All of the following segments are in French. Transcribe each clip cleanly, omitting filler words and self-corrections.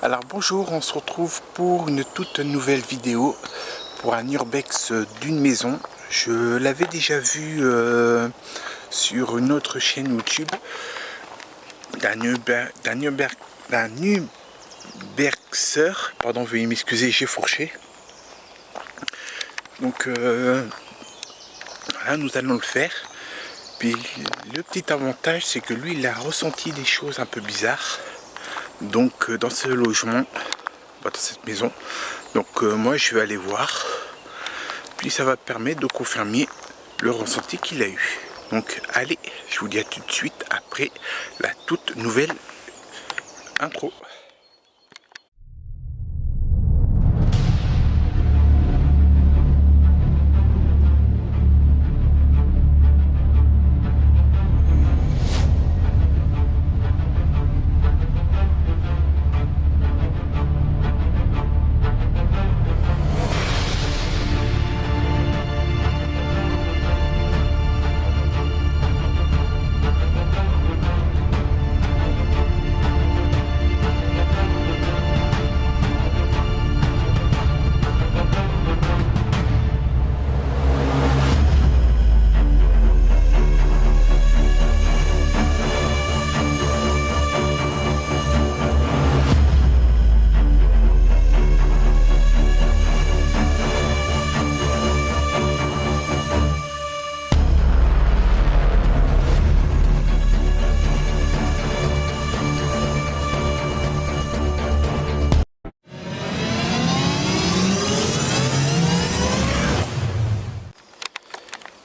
Alors bonjour, on se retrouve pour une toute nouvelle vidéo pour un urbex d'une maison. Je l'avais déjà vu sur une autre chaîne YouTube d'un urbexer. Pardon, veuillez m'excuser, j'ai fourché. Donc voilà, nous allons le faire. Puis le petit avantage, c'est que lui, il a ressenti des choses un peu bizarres. Donc dans ce logement, dans cette maison. Donc moi je vais aller voir. Puis ça va permettre de confirmer le ressenti qu'il a eu. Donc allez, je vous dis à tout de suite après la toute nouvelle intro.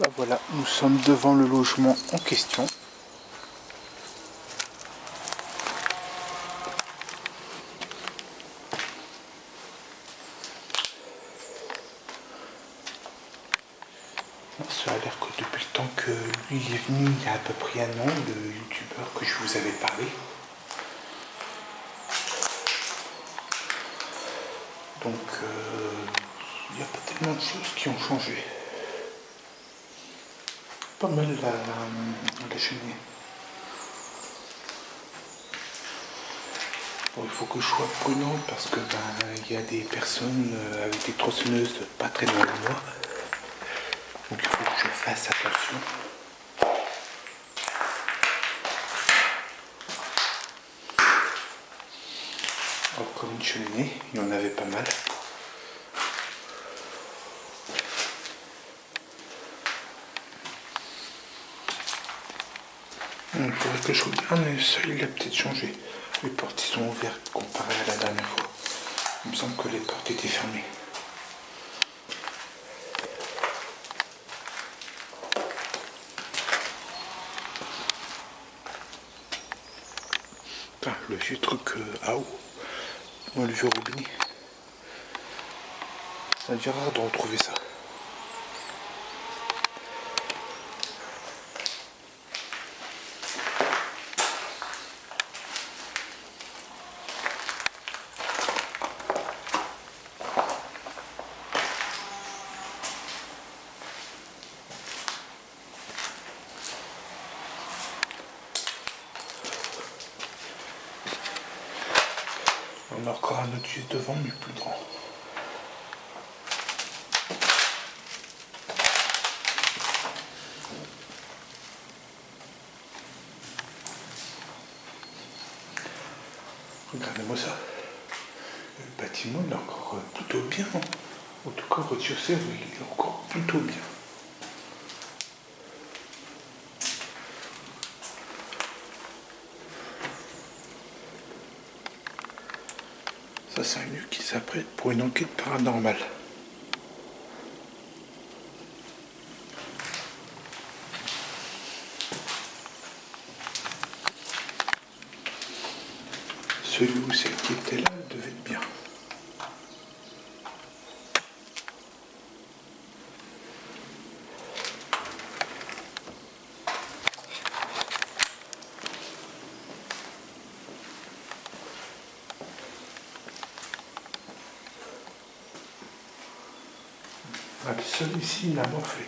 Ben voilà, nous sommes devant le logement en question. Ça a l'air que depuis le temps que lui il est venu, il y a à peu près un an, le youtubeur que je vous avais parlé. Donc il n'y a pas tellement de choses qui ont changé. Pas mal la cheminée. Bon, il faut que je sois prudent parce que il y a des personnes avec des tronçonneuses pas très loin de moi. Donc il faut que je fasse attention. Alors, comme une cheminée, il y en avait pas mal. Il faudrait que je regarde, mais ça il a peut-être changé. Les portes sont ouvertes comparé à la dernière fois. Il me semble que les portes étaient fermées. Enfin, le vieux truc à eau, le vieux robinet. Ça devient rare de retrouver ça. On a encore un autre juste devant, mais plus grand. Regardez-moi ça. Le bâtiment il est encore plutôt bien. En tout cas, au rez-de-chaussée, il est encore plutôt bien. Ça, c'est un lieu qui s'apprête pour une enquête paranormale. Celui ou celle qui était là devait être bien. Celui-ci, il a morflé.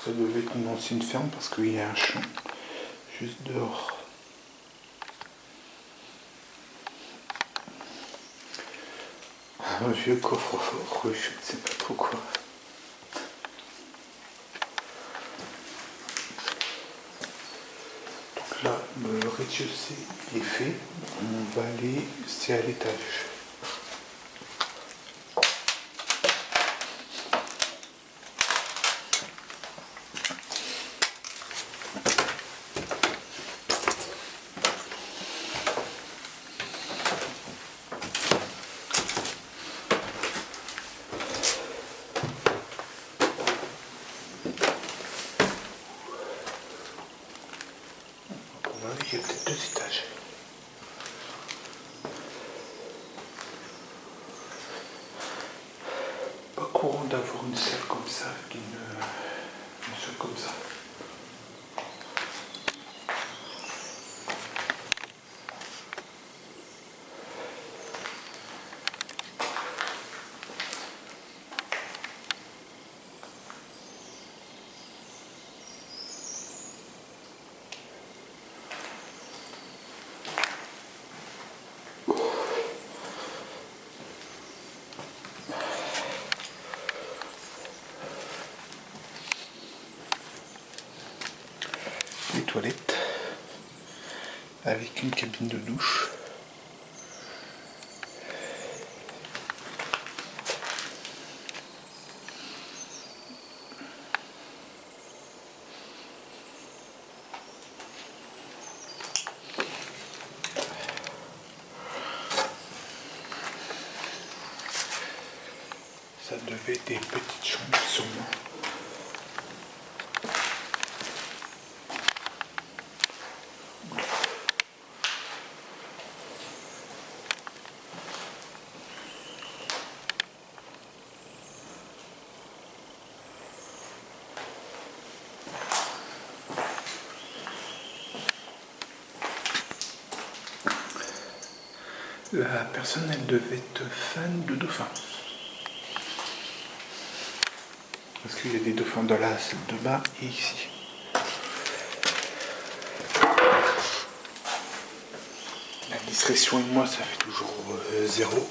Ça devait être une ancienne ferme parce qu'il y a un champ juste dehors. Un vieux coffre-fort, je ne sais pas trop quoi. Donc là, le rez-de-chaussée est fait. On va aller, c'est à l'étage. Il y a peut-être 2 étages. Pas courant d'avoir une salle comme ça, une salle comme ça. Les toilettes avec une cabine de douche. Ça devait être des petites chambres sûrement. La personne, elle devait être fan de dauphins. Parce qu'il y a des dauphins dans la salle de bain et ici. La discrétion et moi, ça fait toujours 0.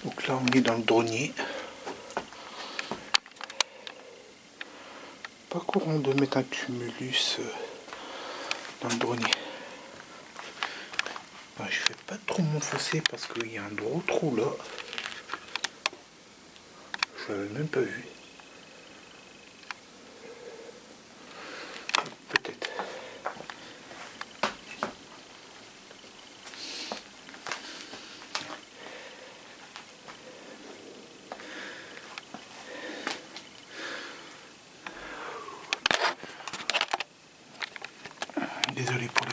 Donc là, on est dans le grenier. Pas courant de mettre un tumulus dans le grenier. Je vais pas trop m'enfoncer parce qu'il y a un gros trou là. Je l'avais même pas vu. Peut-être. Désolé pour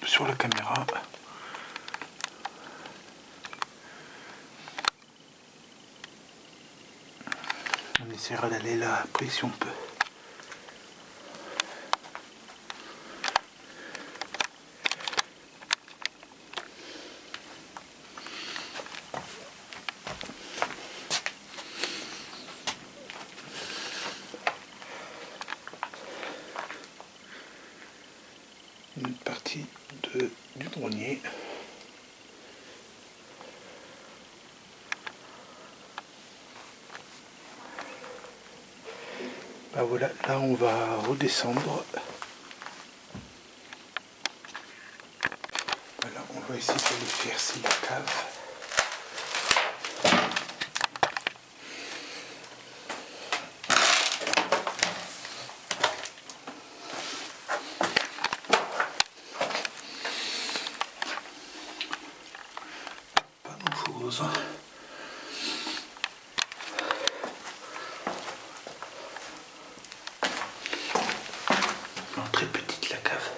sur la caméra. On essaiera d'aller là après si on peut. Une partie du grenier. Bah voilà, là on va redescendre. Voilà, on va essayer de faire si la cave. Pas grand chose. Non, très petite la cave.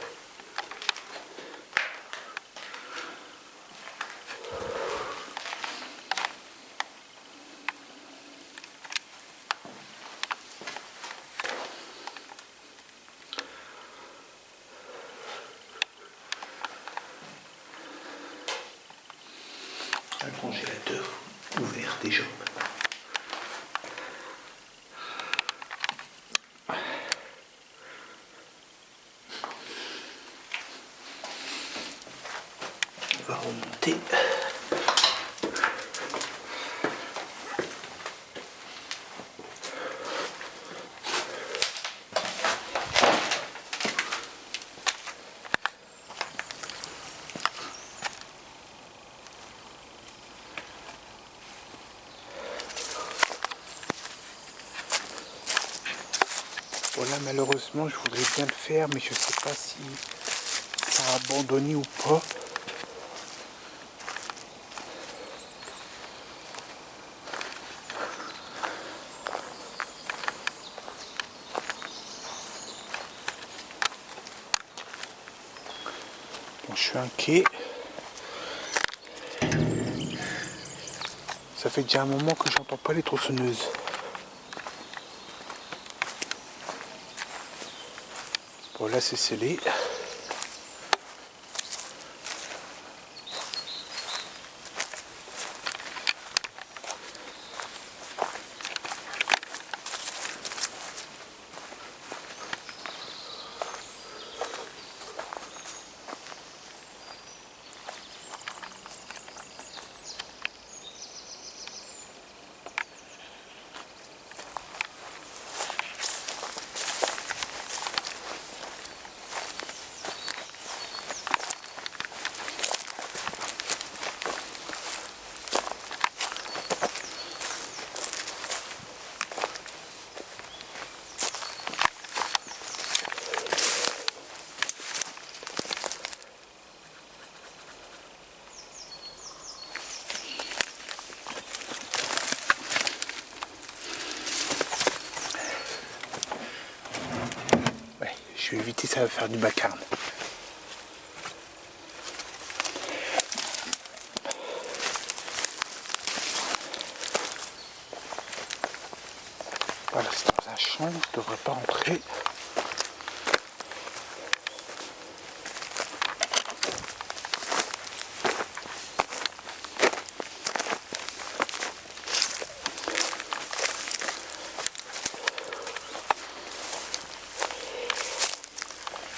congélateur ouvert déjà. On va remonter. Voilà, malheureusement, je voudrais bien le faire, mais je ne sais pas si ça a abandonné ou pas. Bon, je suis inquiet. Ça fait déjà un moment que j'entends pas les tronçonneuses. Bon, là c'est scellé. Je vais éviter, ça va faire du vacarme. Voilà, c'est dans un champ, je ne devrais pas rentrer.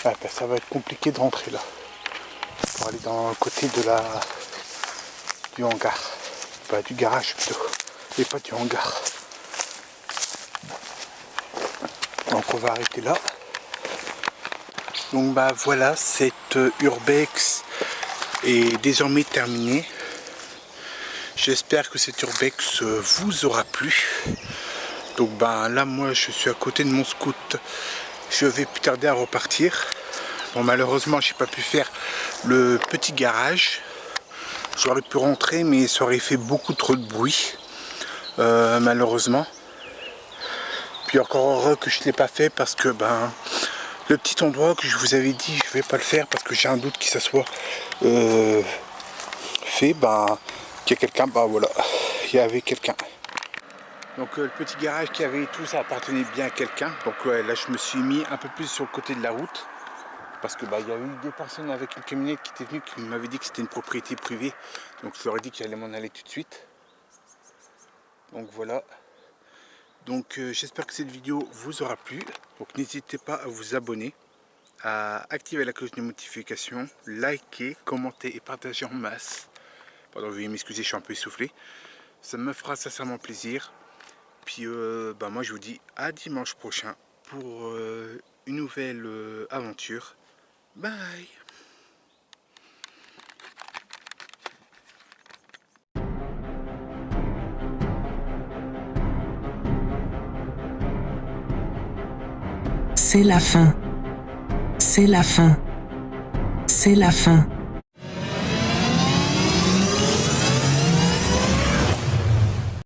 Ah, ben, ça va être compliqué de rentrer là. Pour aller dans le côté de du hangar. Bah, du garage plutôt. Et pas du hangar. Donc on va arrêter là. Donc bah voilà, cette urbex est désormais terminée. J'espère que cette urbex vous aura plu. Donc bah là moi je suis à côté de mon scout. Je vais plus tarder à repartir. Bon, malheureusement j'ai pas pu faire le petit garage. J'aurais pu rentrer mais ça aurait fait beaucoup trop de bruit. Malheureusement. Puis encore heureux que je ne l'ai pas fait parce que ben le petit endroit que je vous avais dit je vais pas le faire parce que j'ai un doute que ça soit fait, ben qu'il y a quelqu'un, ben voilà, il y avait quelqu'un. Donc le petit garage qu'il y avait et tout ça appartenait bien à quelqu'un. Donc là je me suis mis un peu plus sur le côté de la route. Parce que bah, il y a eu des personnes avec une camionnette qui étaient venues qui m'avaient dit que c'était une propriété privée. Donc je leur ai dit que j'allais m'en aller tout de suite. Donc voilà. Donc j'espère que cette vidéo vous aura plu. Donc n'hésitez pas à vous abonner, à activer la cloche de notification, liker, commenter et partager en masse. Pardon, veuillez m'excuser, je suis un peu essoufflé. Ça me fera sincèrement plaisir. Puis bah, moi je vous dis à dimanche prochain pour une nouvelle aventure. Bye. C'est la fin. C'est la fin. C'est la fin.